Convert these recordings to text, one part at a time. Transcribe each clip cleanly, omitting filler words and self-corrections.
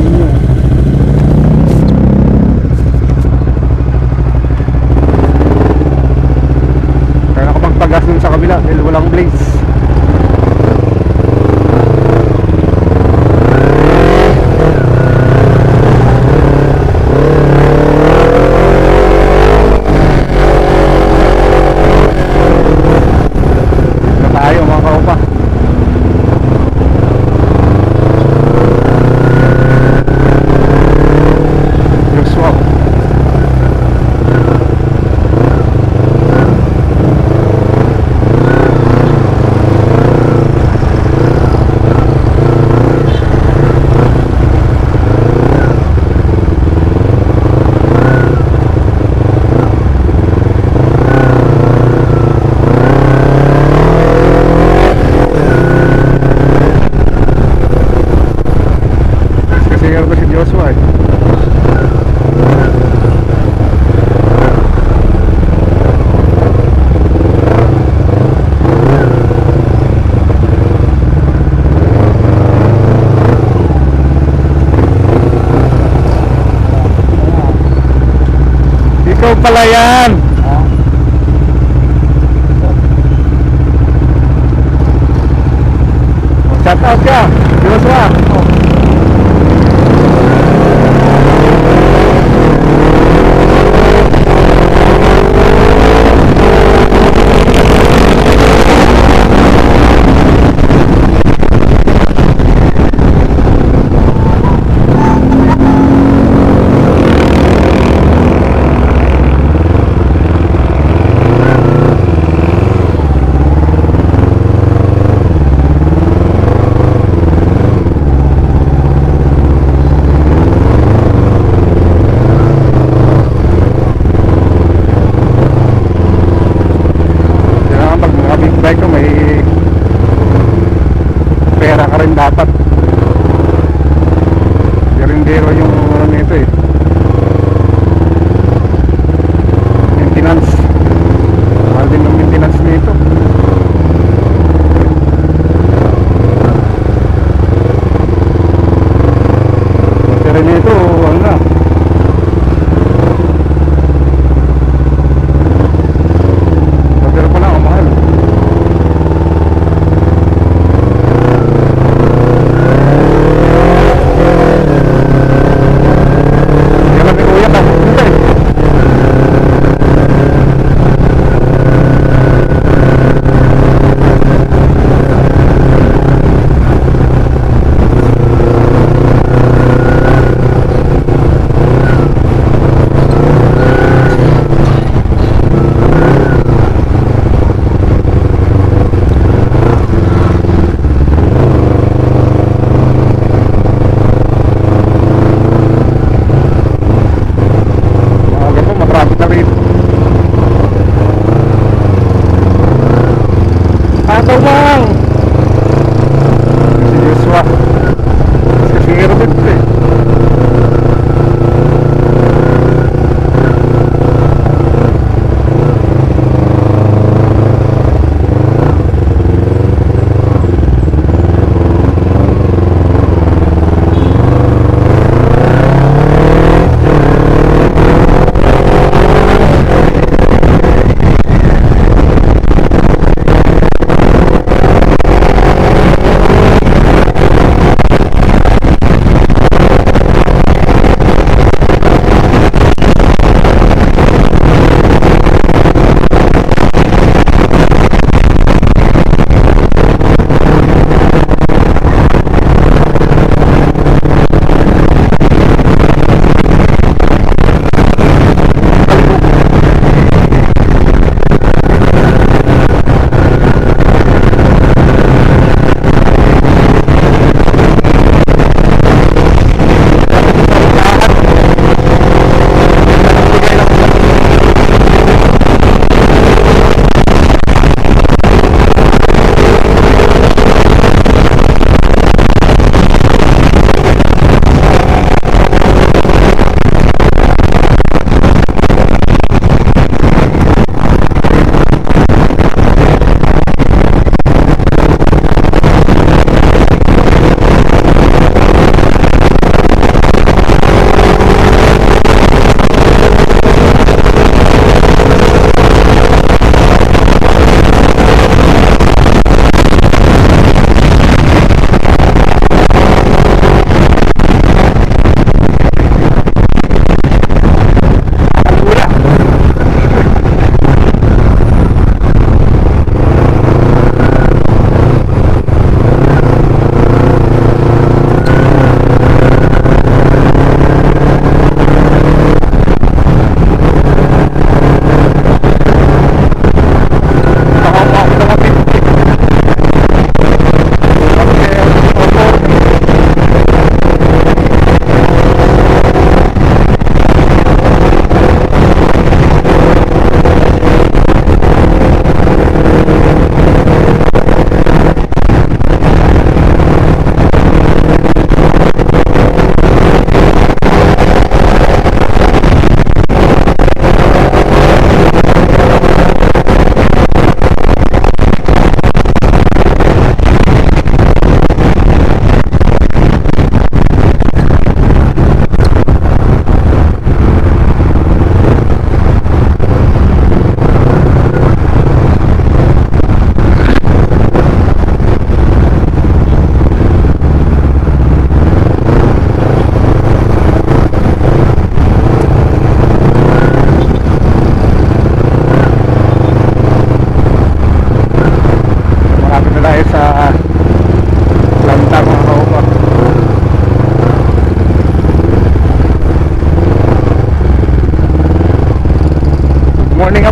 inyo. Kaya nakapagpagas dun sa kabila dahil walang blades. Na tayo mga kaupa. Yung swap. Kasi nga ba si Joshua eh. Ikaw pala yan. Shout out ka, Joshua. Kailangan pag mga big bike ko may pera ka rin dapat. Garindero yung ano nito eh. Maintenance. Mahal din ng maintenance nito. Battery nito ano na. Battery pa lang mahal. Kaya lang ni Kuya tapos nito eh.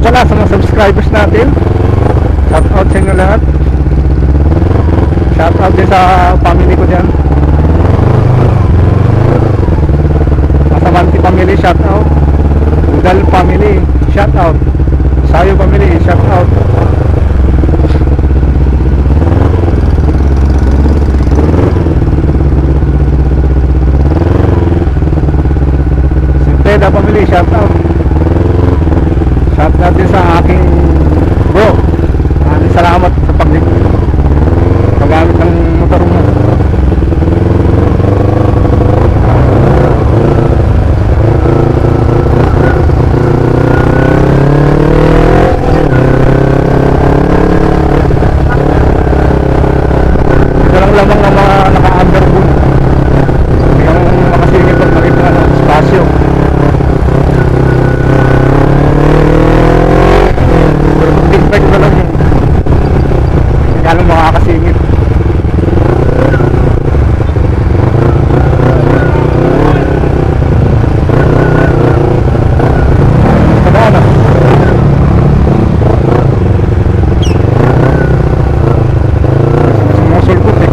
pala sa mga subscribers natin. Shout out sa inyo lahat. Shout out din sa family ko dyan. Asamanti family, shout out. Udal family, shout out. Sayo family, shout out. Teda family, shout out. Shout out din sa aking bro. Salamat sa paggamit ng motor mo. Ito lang lamang ng mga naka-underboot. Hindi kang makasingit pag nakita ng spasyo. Big bike na lang yun. Kaya lang makakasingit. Kada na. Sumusulpot eh.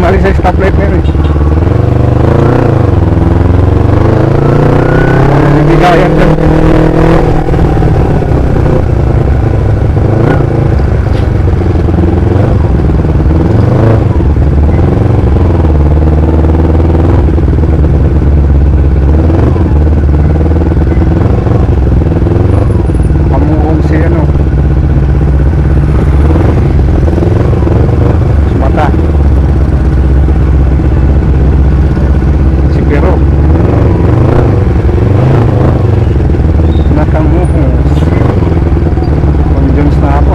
Mali sa stoplight meron eh. Hindi kaya dyan. Kamuhong si ano Sumata. Pero nakamuhos conjones na ako.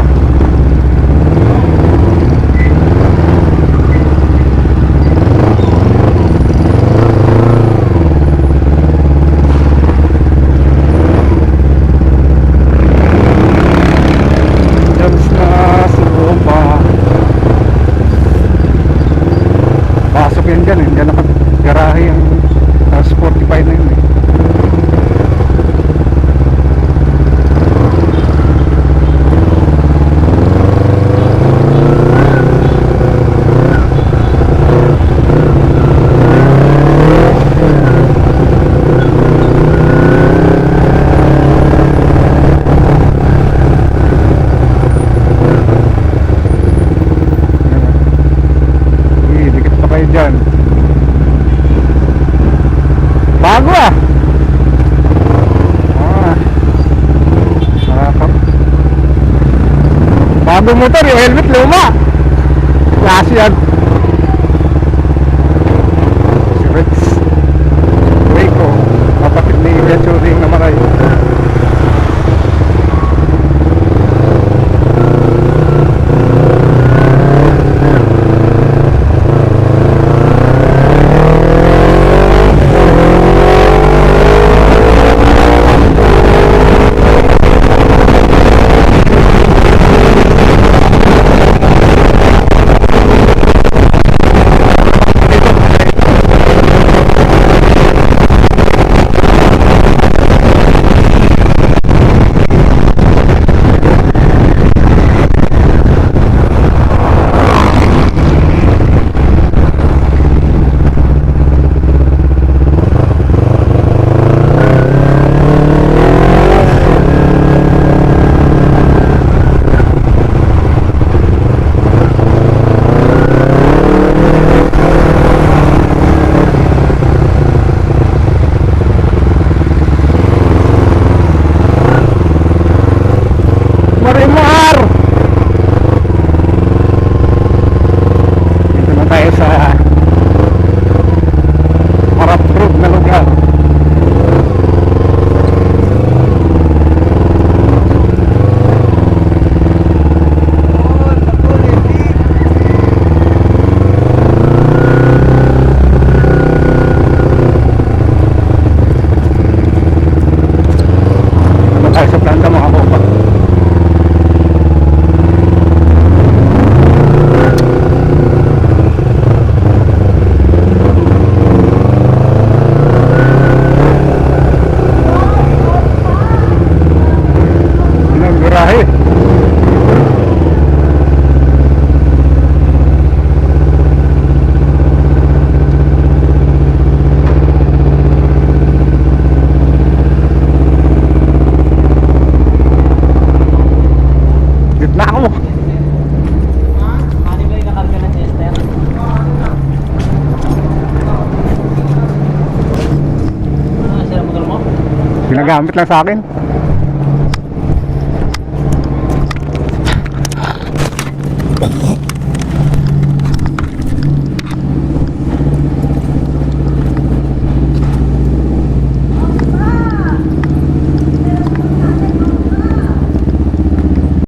Jones na subukan pa. Pasok yan dyan eh. Dyan nakagarahe yung 45 na yun eh. Uy, dikit pa kayo dyan. Bago ah. Bago motor, yung helmet luma. Klase yan. Si Rex Waco, kapatid ni Yachuring na maray. Ginagamit lang sa akin.